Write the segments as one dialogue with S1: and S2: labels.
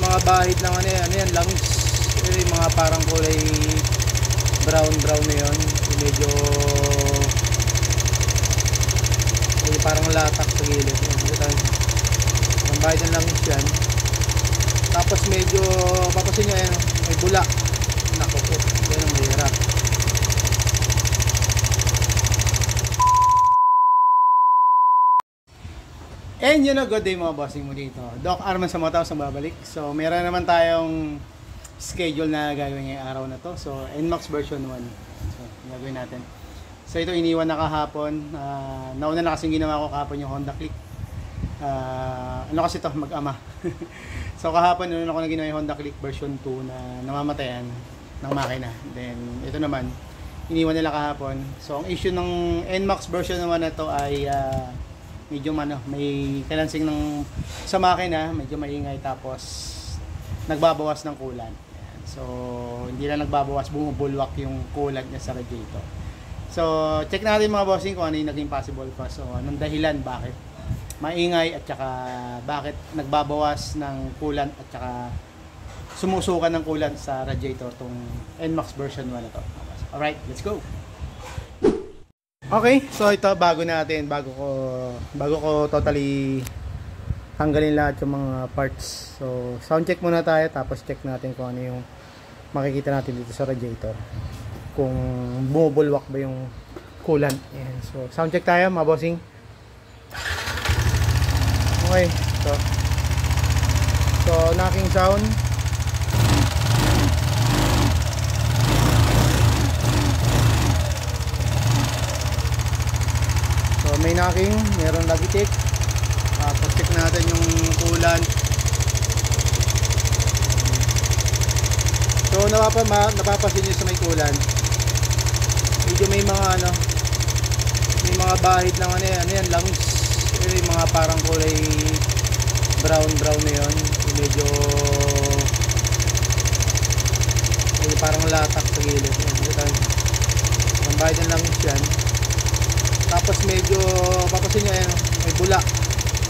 S1: mga bahid ng ano yan, langis. Yung mga parang kulay brown na yun. Medyo parang latak sa gilid. Ang bahid ng langis yan. Tapos medyo papasin nyo yan, may bula. Naku po, yan ang mahirap. And yun na, good day mga bossing mo dito. Doc Arman sa Motaws ang babalik. So meron naman tayong schedule na gagawin ngayong araw na to. So NMAX version 1. So gagawin natin. So ito iniwan na kahapon. Nauna na kasing ginawa ko kahapon yung Honda Click. Ano kasi to, mag-ama. So kahapon noon ako na ginawa yung Honda Click version 2 na namamatayan ng makina. Then ito naman iniwan nila kahapon. So ang issue ng NMAX version 1 na to ay medyo may kalansing ng sa makina, medyo maingay, tapos nagbabawas ng coolant. Ayan. So hindi lang nagbabawas, bumubulwak yung coolant niya sa radiator. So check natin mga bossing kung ano yung naging possible cause. So anong dahilan bakit maingay at saka bakit nagbabawas ng coolant at saka sumusukan ng coolant sa radiator tong NMAX version 1 na to. Alright, let's go! Okay, so ito bago ko totally tanggalin lahat yung mga parts. So sound check muna tayo, tapos check natin kung ano yung makikita natin dito sa radiator, kung bumubulwak ba yung coolant. Ayan. So sound check tayo mga bossing. Okay, so knocking sound. May knocking, meron lagitik. Tapos check natin yung coolant. So napapasin nyo sa may coolant, medyo may mga may mga bahid ng ano yan, langis. Yung mga parang kulay brown na yun. Medyo parang latak sa gilid. Ang bahid ng langis yan. Tapos medyo papasin nyo yan, may bula.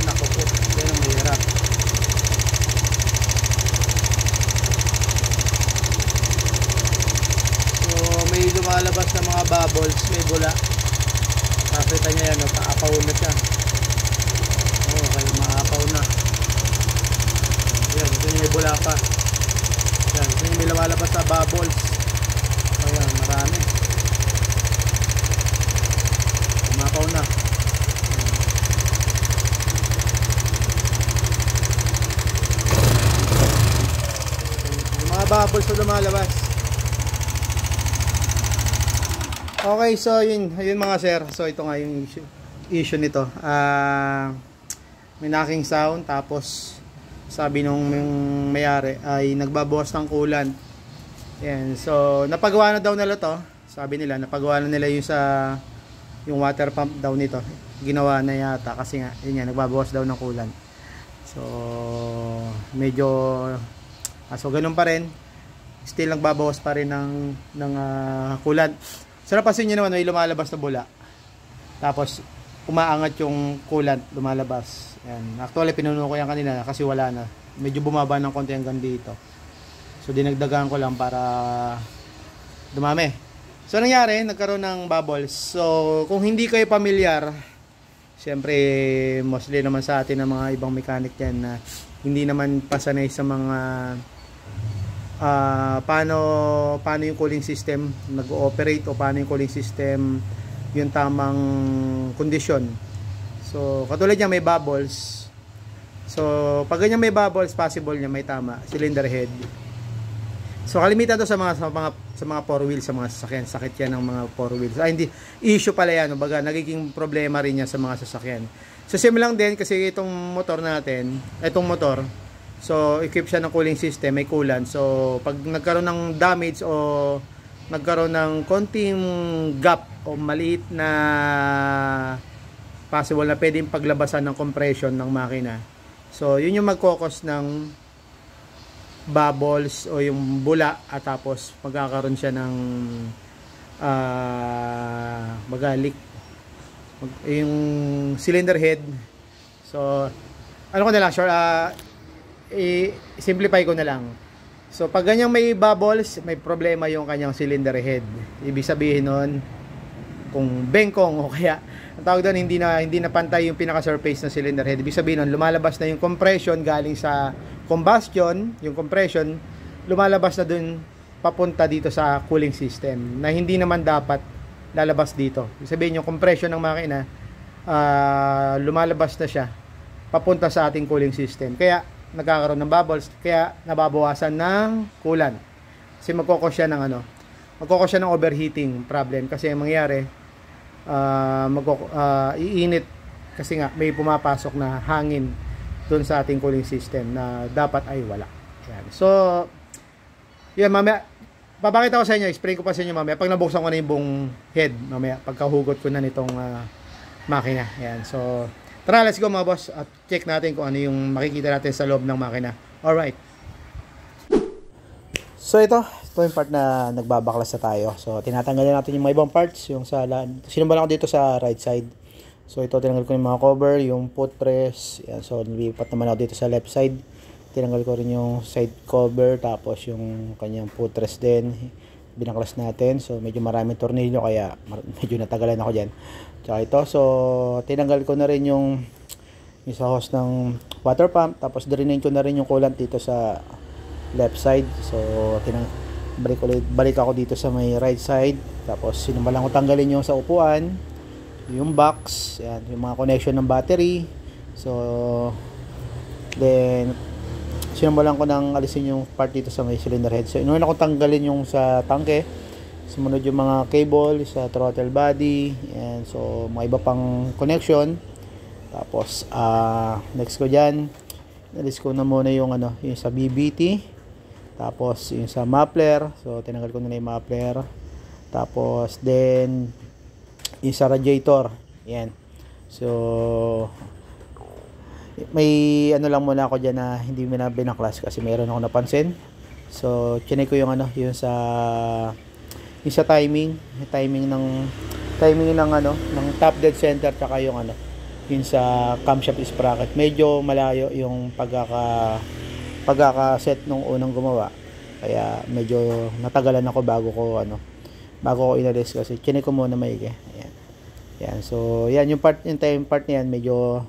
S1: Naku po, yan ang mahirap. So may lumalabas na mga bubbles, may bula. Nakita nyo yan, paapaw na siya. Okay, maapaw na. Yan, ito may bula pa. Yan, ito may lumalabas na bubbles. Ayan, marami. Mapaw na. Yung mga bubbles na lumalabas. Okay, so yun mga sir. So ito nga yung issue nito. May knocking sound, tapos sabi nung may-ari ay nagbabawas ng coolant. Yan. So napagawa na daw nila to. Sabi nila napagawa na nila yung water pump daw nito, ginawa na yata kasi nga yun yan, nagbabawas daw ng coolant. So medyo so ganun pa rin, still nagbabawas pa rin ng coolant. So napansin nyo naman may lumalabas na bula, tapos umaangat yung coolant, lumalabas. Yan. Actually pinuno ko yan kanina kasi wala na, medyo bumaba ng konti hanggang dito. So dinagdagan ko lang para dumami. So nangyari, nagkaroon ng bubbles. So kung hindi kayo pamilyar, siyempre mostly naman sa atin ng mga ibang mechanic yan na hindi naman pasanay sa mga paano yung cooling system nag-ooperate, o paano yung cooling system yung tamang kondisyon. So katulad niya may bubbles. So pag ganyan may bubbles, possible niya may tama cylinder head. So kalimitan to sa mga four wheels, sa mga sasakyan. Sakit yan ng mga four wheels. Hindi issue pala yan, baga nagiging problema rin yan sa mga sasakyan. So same lang din kasi itong motor natin, itong motor, so equip siya ng cooling system, may coolant. So pag nagkaroon ng damage o nagkaroon ng konting gap o maliit na possible na pwedeng paglabasan ng compression ng makina, so yun yung magkokos ng bubbles o yung bula, at tapos magkakaroon siya ng leak yung cylinder head. So ano ko na lang, sure, simplify ko na lang. So pag ganyang may bubbles, may problema yung kanyang cylinder head. Ibig sabihin nun, kung bengkong o kaya ang tawag doon, hindi na pantay yung pinaka-surface ng cylinder head. Ibig sabihin nun, lumalabas na yung compression galing sa combustion, yung compression lumalabas na dun papunta dito sa cooling system na hindi naman dapat lalabas dito. Ibig sabihin yung compression ng makina lumalabas na siya papunta sa ating cooling system. Kaya nagkakaroon ng bubbles, kaya nababawasan ng coolant. Kasi magkoko siya ng overheating problem kasi ang mangyayari iinit kasi nga may pumapasok na hangin doon sa ating cooling system na dapat ay wala. Yan. So, yan mamaya papakita ko sa inyo, explain ko pa sa inyo mamaya pag nabuksan ko na yung buong head mamaya pagkahugot ko na nitong makina. Yan. So, tara, let's go mga boss at check natin kung ano yung makikita natin sa loob ng makina. Alright. So ito yung part na nagbabaklas na tayo. So tinatanggalin natin yung mga ibang parts, yung sa sinumbalan ko dito sa right side. So ito tinanggal ko yung mga cover, yung footrest. Yan. So nilipat naman ako dito sa left side. Tinanggal ko rin yung side cover tapos yung kanyang footrest din. Binaklas natin. So medyo maraming tornilyo kaya medyo natagalan ako diyan. Tsaka ito, so tinanggal ko na rin yung sa hose ng water pump, tapos drainin ko na rin yung coolant dito sa left side. So balik ako dito sa may right side, tapos sinumalan ko tanggalin yung sa upuan, yung box, yan, yung mga connection ng battery. So then sinumalan ko nang alisin yung part dito sa may cylinder head. So inuuna ko tanggalin yung sa tangke. Sumunod yung mga cable sa throttle body, and so mga iba pang connection. Tapos next ko diyan, nalis ko na muna yung yung sa BBT, tapos yung sa muffler. So tinanggal ko na yung muffler. Tapos then yung sa radiator. Yan. So may lang muna ako diyan na hindi mo na binaklas kasi meron ako napansin. So chinek ko yung yung sa timing ng top dead center, tsaka yung yung sa camshaft sprocket. Medyo malayo yung pagkaka-set nung unang gumawa. Kaya medyo natagalan ako bago ko inalis kasi chinek ko muna maigi. Ayan. Yan. So, yan yung time part niyan medyo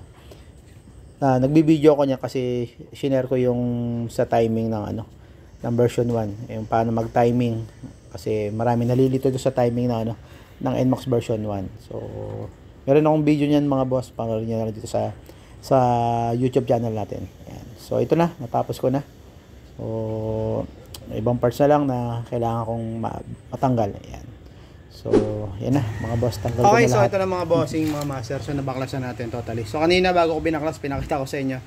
S1: nagbibideo ko niya kasi shinare ko yung sa timing ng version 1, yung paano mag-timing. Kasi marami nalilito doon sa timing ng NMAX version 1. So meron akong video niyan mga boss, panoorin niyo na dito sa YouTube channel natin. Ayan. So ito na, natapos ko na. So ibang parts na lang na kailangan kong matanggal. Ayan. So yan na mga boss, tanggal ko na lahat. Okay, so ito na mga bossing, mga master. So nabaklasan natin totally. So kanina bago ko binaklas, pinakita ko sa inyo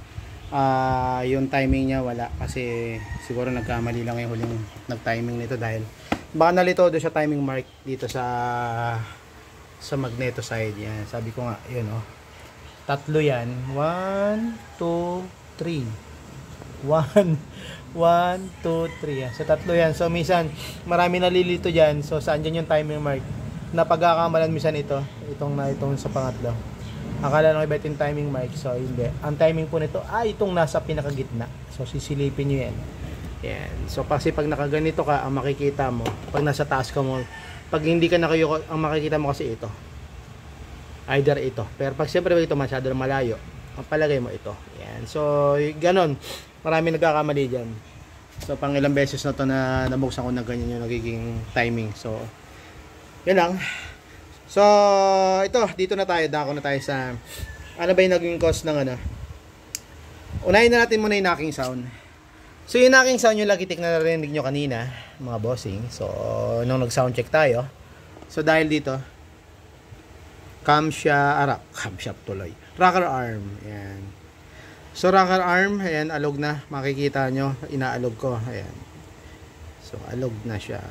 S1: yung timing niya wala kasi siguro nagkamali lang yung huling nag-timing nito dahil baka nalito doon sa timing mark dito sa magneto side. Yan, sabi ko nga, yun tatlo yan, 1, 2, 3, 1, 1, 2, 3 yan. So tatlo yan. So minsan marami nalilito dyan. So saan dyan yung timing mark na pagkakamalan minsan itong sa pangatlo, akala nung iba yung timing mark. So hindi, ang timing po nito ay itong nasa pinakagitna. So sisilipin nyo yan. Yan. So kasi pag nakaganito ka, ang makikita mo pag nasa taas ka mo, pag hindi ka nakayuko, ang makikita mo kasi ito, either ito. Pero pag siyempre ito masyado malayo, ang palagay mo ito. Yan. So ganon, marami nagkakamali dyan. So pang ilang beses na to na nabuksan ko na ganyan yung nagiging timing. So yun lang. So ito, dito na tayo, dako na tayo sa ano ba yung naging cause ng unahin na natin muna yung knocking sound. So yung knocking sound yung lagitik na narinig nyo kanina mga bossing. So nung nag sound check tayo, so dahil dito camshaft tuloy, rocker arm. Ayan. So rocker arm, ayan, alog na, makikita nyo, inaalog ko. Ayan. So alog na siya.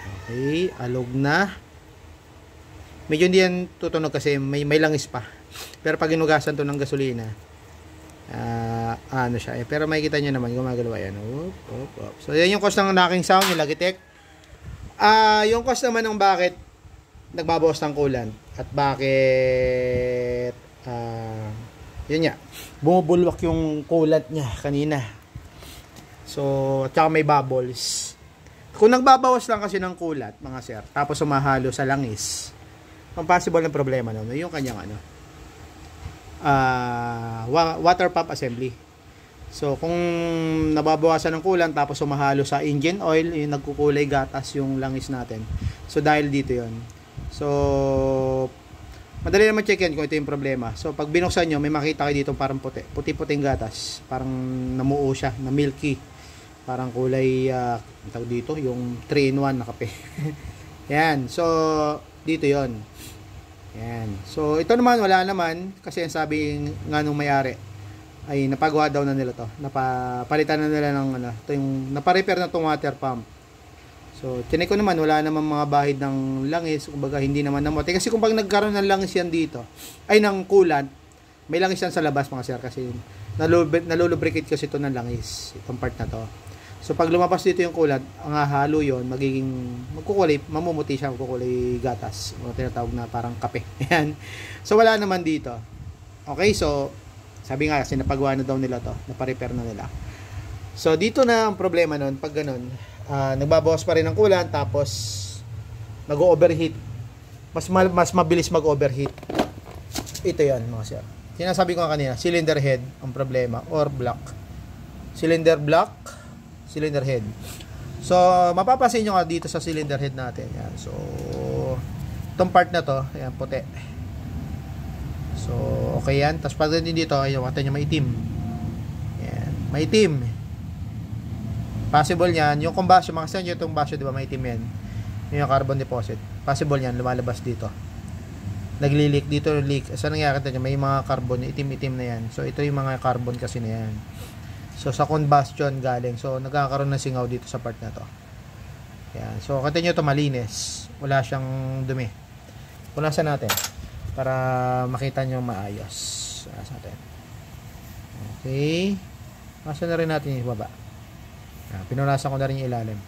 S1: Okay, alog na. Medyo hindi yan tutunog kasi may langis pa. Pero pag inugasan to ng gasolina, ano siya pero makikita nyo naman gumagalawa yan. So yan yung cause ng knocking sound, yung lagitik. Yung cause naman ng bakit nagbabawas ng coolant at bakit yun nga, bumubulwak yung coolant niya kanina. So, tsaka may bubbles. Kung nagbabawas lang kasi ng coolant, mga sir, tapos sumahalo sa langis, ang possible na problema nun, yung kanyang water pump assembly. So, kung nababawasan ng coolant tapos sumahalo sa engine oil, yung nagkukulay gatas yung langis natin. So, dahil dito yon. So, madali naman check yan kung ito yung problema. So, pag binuksan nyo, may makita kayo dito parang puti. Puti-puting gatas. Parang namuo siya, na milky. Parang kulay, tawag dito, yung 3-in-1 na kape. Yan. So, dito yon. Yan. So, ito naman, wala naman. Kasi ang sabi nga nung may-ari, ay napagawa daw na nila to. Napalitan na nila ng ito yung napa-repair na tong water pump. So, tinik ko naman, wala naman mga bahid ng langis, kumbaga hindi naman namote. Kasi kung pag nagkaroon ng langis yan dito, ay ng coolant, may langis yan sa labas mga sir kasi nalulubricate kasi ito ng langis, itong part na to. So, pag lumabas dito yung coolant, ang hahalo yon magiging magkukulay, mamumuti siya, magkukulay gatas. O tinatawag na parang kape. Ayan. So, wala naman dito. Okay, so sabi nga kasi napagawa na daw nila to, napa-repair na nila. So dito na ang problema nun, pag ganun, nagbabawas pa rin ng coolant tapos nag-overheat. Mas mabilis mag-overheat. Ito 'yan, mga sir. Sinasabi ko kanina, cylinder head ang problema or block. Cylinder block, cylinder head. So mapapansin niyo nga dito sa cylinder head natin, yan. So itong part na to, ayan, puti. So, okay yan. Tapos pag din dito, ayun, mata nyo maitim. Yan. Maitim. Possible yan. Yung combustion, makasya nyo itong combustion, di ba, maitim yan. Yung carbon deposit. Possible yan, lumalabas dito. Nagli-leak dito, leak. Saan nangyari ito? May mga carbon, itim-itim na yan. So, ito yung mga carbon kasi na yan. So, sa combustion galing. So, nagkakaroon ng singaw dito sa part na to. Yan. So, kata nyo ito malinis. Wala siyang dumi. Punasan natin para makita nyo maayos sa atin. Okay. Masa na rin natin yung baba. Pinunasan ko na rin yung ilalim.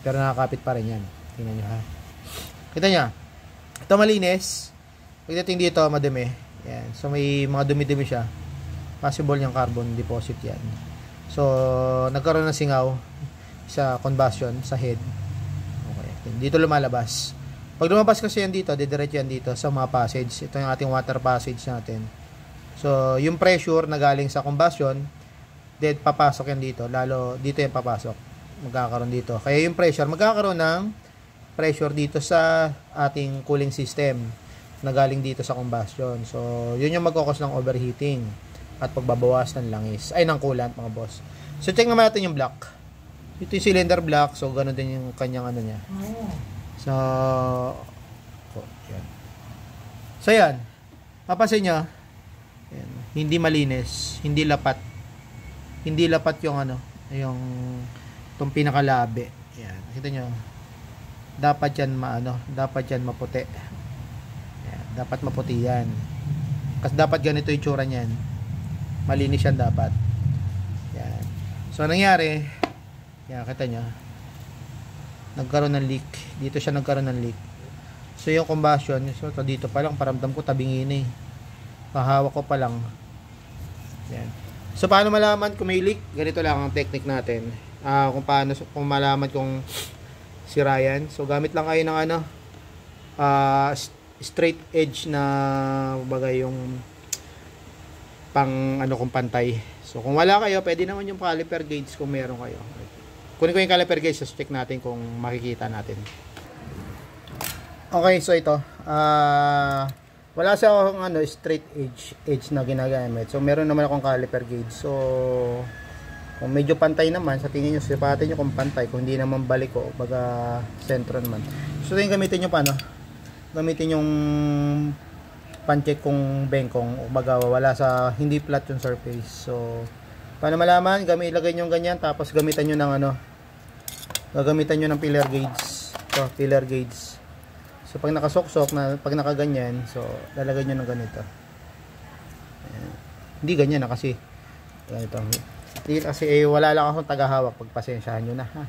S1: Pero nakakapit pa rin yan. Tingnan nyo ha. Kita nyo. Ito malinis. Pagdating dito, madumi. Yan. So may mga dumi-dumi siya. Possible yung carbon deposit yan. So nagkaroon ng singaw sa combustion, sa head. Okay. Dito lumalabas. Pag lumabas kasi yan dito, didiretso yan dito sa mga passage. Ito yung ating water passage natin. So, yung pressure na galing sa combustion, then papasok yan dito. Lalo, dito yan papasok. Magkakaroon dito. Kaya yung pressure, magkakaroon ng pressure dito sa ating cooling system na galing dito sa combustion. So, yun yung magkakos ng overheating at pagbabawas ng langis. Ay, ng coolant, mga boss. So, check naman natin yung block. Ito yung cylinder block. So, ganun din yung kanyang ano niya. So, yan. So, yan. Papansin nyo, yan, hindi malinis, hindi lapat. Hindi lapat yung ano, yung itong pinakalabi. Yan. Kita nyo, dapat yan dapat yan maputi. Yan. Dapat maputi yan. Kasi dapat ganito yung tsura niyan. Malinis yan dapat. Yan. So, nangyari, yan, kita nyo, nagkaroon ng leak. Dito siya nagkaroon ng leak. So yung combustion, so dito pa lang paramdam ko tabingin eh. Pahawak ko pa lang. Yan. So paano malaman kung may leak? Ganito lang ang technique natin. Kung malaman kung sira yan. So gamit lang kayo ng straight edge na bagay yung pang kung pantay. So kung wala kayo, pwede naman yung caliper gauge kung meron kayo. Kunin ko yung caliper gauge, so check natin kung makikita natin. Okay, so ito. Wala sa akong straight edge na ginagamit. So meron naman akong caliper gauge. So kung medyo pantay naman, sa tingin nyo, sipatin nyo kung pantay. Kung hindi naman balik ko, baga sentro naman. So ito yung gamitin nyo paano? Gamitin yung pan-check kung bengkong. Baga wala sa, hindi flat yung surface. So paano malaman? Ilagay nyo ganyan, tapos gamitan nyo ng gagamitan nyo ng pillar gauge. So, pillar gauge. So, pag nakasuksok, pag nakaganyan, so, lalagay nyo ng ganito. Ayan. Hindi ganyan na kasi. Ganito. Hindi kasi, wala lang akong tagahawak. Pagpasensyahan nyo na. Ha?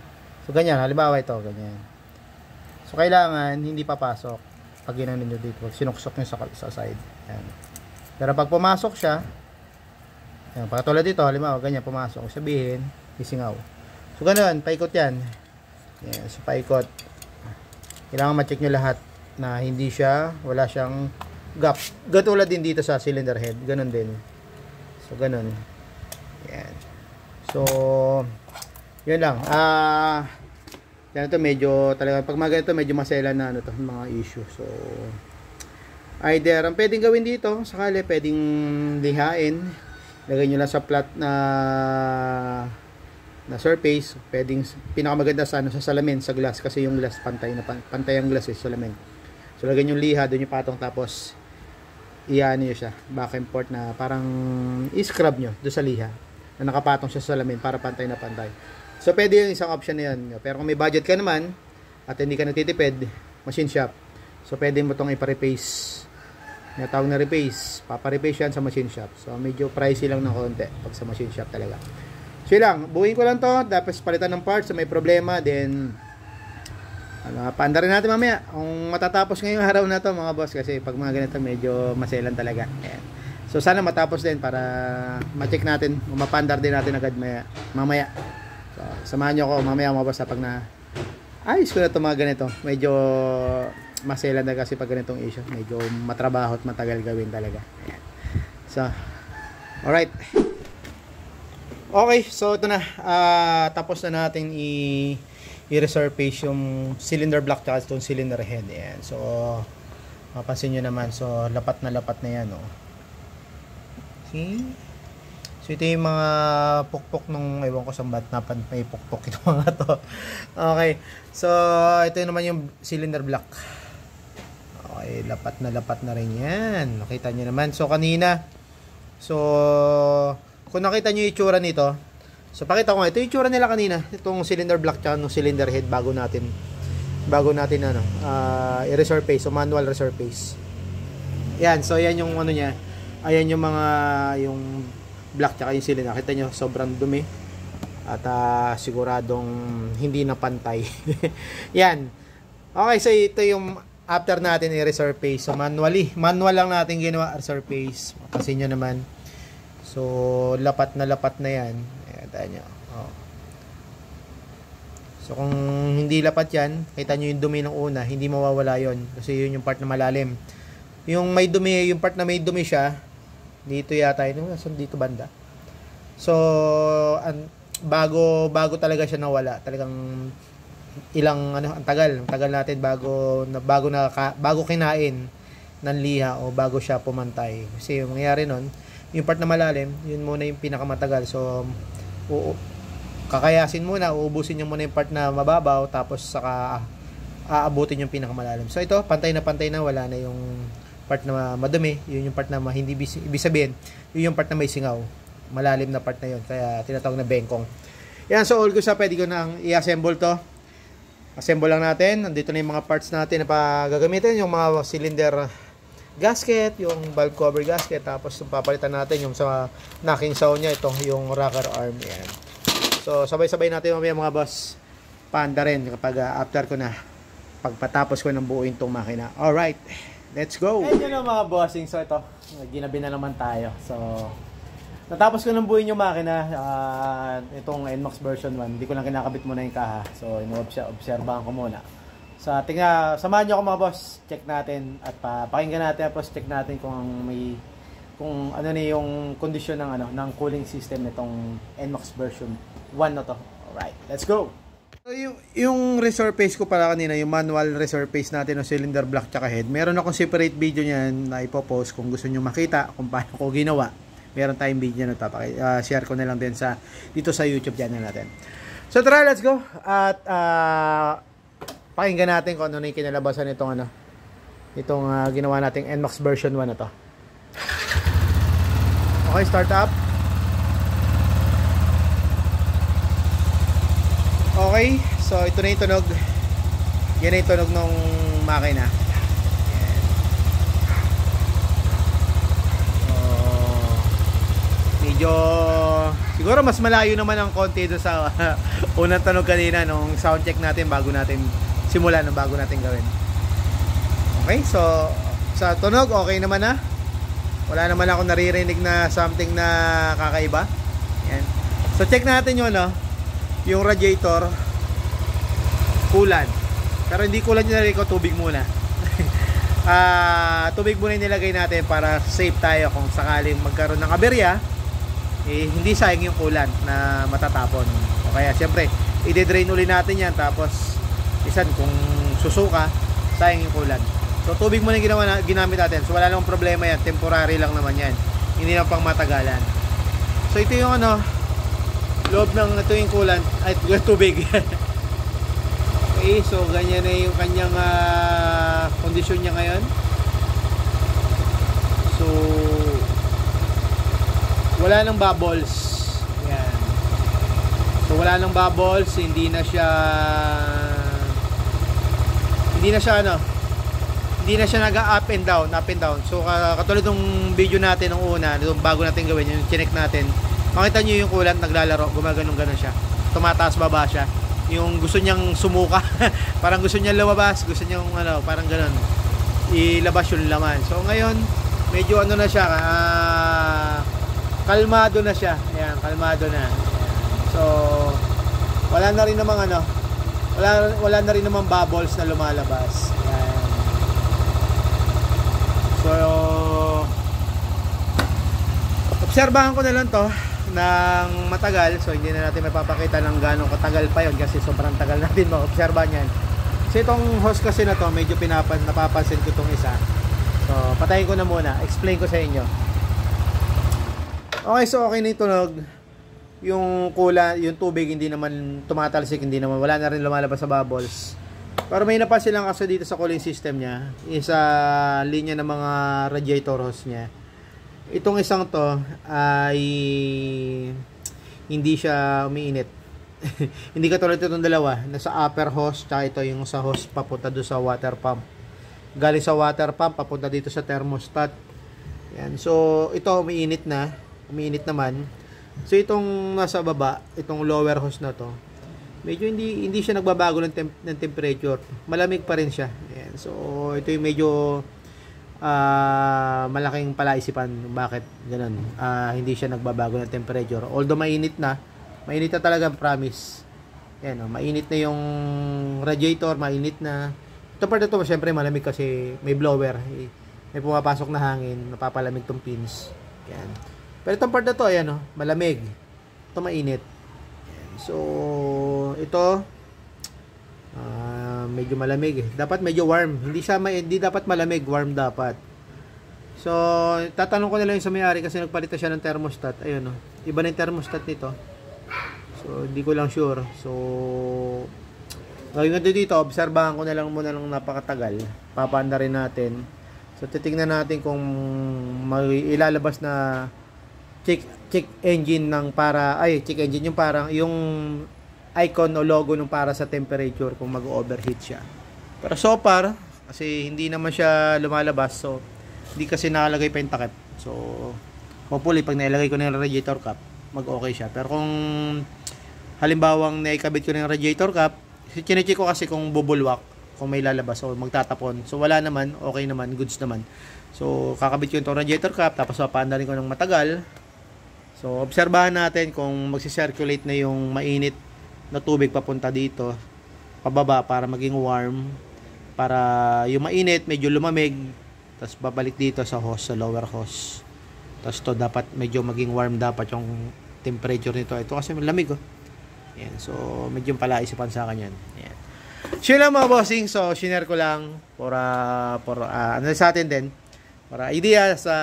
S1: So, ganyan. Halimbawa ito, ganyan. So, kailangan, hindi papasok. Pag ginanon nyo dito, pag sinuksok nyo sa side. Ayan. Pero pag pumasok siya, Yan, patulad dito, halimbawa, ganyan, pumasok. Sabihin, isingaw. So, ganun, paikot yan. Yan, so, paikot. Kailangan ma-check nyo lahat na hindi siya, wala siyang gap. Gatulad din dito sa cylinder head. Ganun din. So, ganun. Yan. So, yun lang. Yan ito, medyo, talaga, pag mga ganito, medyo masela na, ano to, mga issue. So, either, ang pwedeng gawin dito, sakali, pwedeng lihain. Lagay nyo lang sa flat na surface. Pwedeng, pinakamaganda sa, sa salamin, sa glass. Kasi yung glass, pantay ang glass sa salamin. So, lagay nyo liha, doon yung patong, tapos, iyan nyo siya. Back and forth na, parang, i-scrub nyo, doon sa liha. Na nakapatong siya sa salamin, para pantay na pantay. So, pwede yung isang option na yun. Pero kung may budget ka naman, at hindi ka nagtitipid, machine shop. So, pwede mo itong ipa-repace. Natawag na repace. Papa-repace yan sa machine shop. So, medyo pricey lang ng konti pag sa machine shop talaga. So, yun lang. Buuin ko lang to. Dapat palitan ng parts. So, may problema. Then, paanda rin natin mamaya. Kung matatapos ngayong araw na to, mga boss. Kasi pag mga ganito, medyo maselan talaga. Ayan. So, sana matapos din para ma-check natin. Mapandar din natin agad mamaya. So, samahan nyo ako mamaya, mga boss. Pag na ayos ko na to mga ganito. Medyo maselan na kasi pag ganitong issue. Medyo matrabaho at matagal gawin talaga. Ayan. So, alright. Okay, so ito na. Tapos na natin i-resurface yung cylinder block at itong cylinder head. Ayan. So, mapansin nyo naman. So, lapat na yan. Oh. See? So, ito yung mga pukpok nung, ewan ko sa ba't may pukpok ito mga to. Okay. So, ito naman yung cylinder block. Okay, lapat na rin yan. Nakita nyo naman. So, kanina, kung nakita nyo yung itsura nito, so, pakita ko nga, ito yung itsura nila kanina. Itong cylinder block tsaka ng cylinder head bago natin i-resurface. So, manual resurface. Yan. So, yan yung ano niya. Ayan yung mga, yung block tsaka yung cylinder. Kita nyo, sobrang dumi. At siguradong hindi na pantay. Yan. Okay, so ito yung after natin i-resurface. So manual lang natin ginawa resurface. Kasi nyo naman. So lapat na yan. Ayan, tayo nyo. Oh. So kung hindi lapat yan, kita nyo yung dumi ng una, hindi mawawala yon. Kasi yun yung part na malalim. Yung may dumi, yung part na may dumi siya, dito yata yun. Dito banda. So bago talaga siya nawala, talagang ang tagal natin bago kinain ng liha o bago siya pumantay. Kasi yung mangyayari nun, yung part na malalim, yun muna yung pinakamatagal. So kakayasin muna, uubusin niyo muna yung part na mababaw, tapos saka aabutin yung pinakamalalim. So ito, pantay na, wala na yung part na madumi, yun yung part na hindi ibig sabihin, yun yung part na may singaw. Malalim na part na yun, kaya tinatawag na bengkong. Yan, so all ko sa pwede ko nang i-assemble to. Assemble lang natin. Nandito na yung mga parts natin na gagamitin, yung mga cylinder gasket, yung valve cover gasket, tapos papalitan natin yung sa knocking sound niya, ito yung rocker arm. Yan. So sabay-sabay natin mamaya mga boss, paanda rin kapag after ko na, pagpatapos ko ng buuin tong makina. Alright, let's go! Ayun na mga bossing. So ito, ginabi na naman tayo. So natapos ko ng buuin yung makina, itong NMAX version 1. Hindi ko lang kinakabit muna yung kaha. So, ino-obserbahan ko muna. So, samahan nyo ako mga boss. Check natin at pakinggan natin. Tapos check natin kung ano na yung kondisyon ng cooling system nitong NMAX version 1 na to. Alright, let's go! So, yung resurface ko pala kanina, yung manual resurface natin ng cylinder block tsaka head. Meron akong separate video niyan na ipopost kung gusto nyo makita kung paano ko ginawa. Meron tayong video na ito. Share ko na lang din dito sa YouTube channel natin. So tara, let's go. At pakinggan natin kung ano na yung kinalabasan itong ginawa nating NMAX version 1 na to. Okay, start up. Okay, so ito na yung tunog. Yan na yung tunog ng makina. Medyo siguro mas malayo naman ang konti doon sa unang tunog kanina nung sound check natin bago natin simulan, bago natin gawin. Okay, so sa tunog okay naman na. Wala naman ako naririnig na something na kakaiba. Yan. So check natin yun, no? Yung radiator coolant. Pero hindi coolant yung nilagay ko, tubig muna. Tubig muna yung nilagay natin para safe tayo kung sakaling magkaroon ng aberya, hindi sayang yung coolant na matatapon. O kaya syempre i-drain uli natin yan, tapos isan kung susuka, sayang yung coolant. So tubig muna yung ginamit natin. So wala namang problema yan, temporary lang naman yan, hindi naman pang matagalan. So ito yung loob ng ito yung coolant ay tubig. Okay, so ganyan na yung kanyang kondisyon niya ngayon. So wala nang bubbles. Yan. So wala nang bubbles, hindi na siya nag-up and down, up and down. So katulad ng video natin nung una, nung bago natin gawin, yung chinek natin, makita nyo yung coolant naglalaro, gumaganon-ganon siya. Tumataas baba siya. Yung gusto niyang sumuka, parang gusto niyang lumabas, gusto niyang parang ganon, ilabas yung laman. So ngayon, medyo na siya, kalmado na siya. Ayan, kalmado na. Ayan. So wala na rin namang wala na rin namang bubbles na lumalabas. Ayan. So obserbahan ko na lang to ng matagal. So hindi na natin mapapakita ng gano'ng katagal pa yon kasi sobrang tagal natin ma-obserbahan yan. So itong hose kasi na to, medyo napapansin ko itong isa. So patayin ko na muna, explain ko sa inyo. Okay, so okay na yung tunog. Yung yung tubig hindi naman tumatalsik, hindi naman, wala na rin lumalabas sa bubbles. Pero may napansin lang kasi dito sa cooling system niya, isa linya ng mga radiator hose niya. Itong isang to ay hindi siya umiinit. Hindi katulad itong dalawa, nasa upper hose, tsaka ito yung sa hose papunta doon sa water pump. Galing sa water pump papunta dito sa thermostat. Yan. So ito umiinit naman. So itong nasa baba, itong lower hose na to, medyo hindi siya nagbabago ng temperature. Malamig pa rin siya. Ayan. So ito yung medyo malaking palaisipan bakit ganun. Hindi siya nagbabago ng temperature. Although mainit na talaga, promise. Ayan, mainit na yung radiator, mainit na. Ito part ito, syempre malamig kasi may blower. May pumapasok na hangin, napapalamig tong pins. Ayan. Pero itong part na to, ayan, malamig. Ito mainit. So, ito medyo malamig. Dapat medyo warm. Hindi dapat malamig, warm dapat. So, tatanong ko na lang yung sa may-ari kasi nagpalit na siya ng thermostat. Ayun, iba na yung thermostat nito. So, hindi ko lang sure. So, gawin ko dito, obserbahan ko na lang muna ng napakatagal. Papaanda rin natin. So, titingnan natin kung may ilalabas na check engine check engine yung parang yung icon o logo nung para sa temperature kung mag-overheat siya. Pero so far kasi hindi naman siya lumalabas, so hindi kasi nakalagay pa yung takip. So hopefully pag nailagay ko na yung radiator cap, mag-okay siya. Pero kung halimbawang naikabit ko na yung radiator cap, chinecheck ko kasi kung bubulwak, kung may lalabas o magtatapon. So wala naman, okay naman, goods naman. So kakabit ko yung radiator cap, tapos papaanda rin ko ng matagal. So, obserbahan natin kung magsi-circulate na yung mainit na tubig papunta dito, pababa para maging warm, para yung mainit medyo lumamig, tapos babalik dito sa hose, sa lower hose. Tapos to dapat medyo maging warm dapat yung temperature nito. Ito kasi malamig Ayan, so medyo palaisipan sa akin yan. Ayan. Share lang mga bossing, so share ko lang ano sa atin din, para idea sa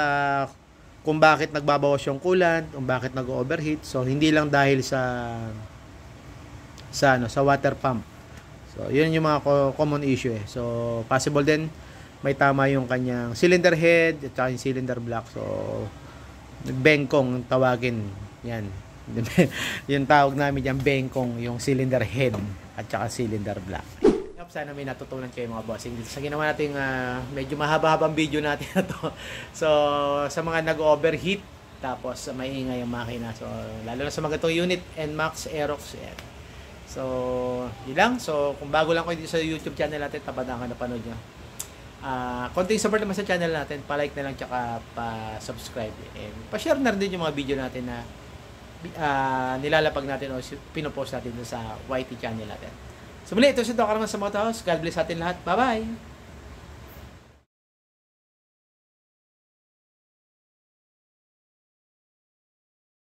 S1: kung bakit nagbabawas yung coolant, kung bakit nag-overheat. So hindi lang dahil sa water pump. So yun yung mga common issue So possible din may tama yung kanyang cylinder head at saka yung cylinder block. So bengkong tawagin yan. Yung tawag namin diyan, bengkong, yung cylinder head at saka cylinder block. Sana may natutunan kayo mga bossing dito sa ginawa natin medyo mahaba-habang video natin na to. So sa mga nag-overheat tapos maingay yung makina, so lalo na sa mga itong unit NMAX Aerox yan. So yun lang. So kung bago lang kayo dito sa YouTube channel natin, tabadan ka na panood nyo.
S2: konting support naman sa channel natin, pa-like na lang tsaka pa-subscribe. And pa-share na rin din yung mga video natin na nilalapag natin o pinopost natin sa YT channel natin. So muli, ito si Doc Arman sa Motos. God bless atin lahat. Bye-bye!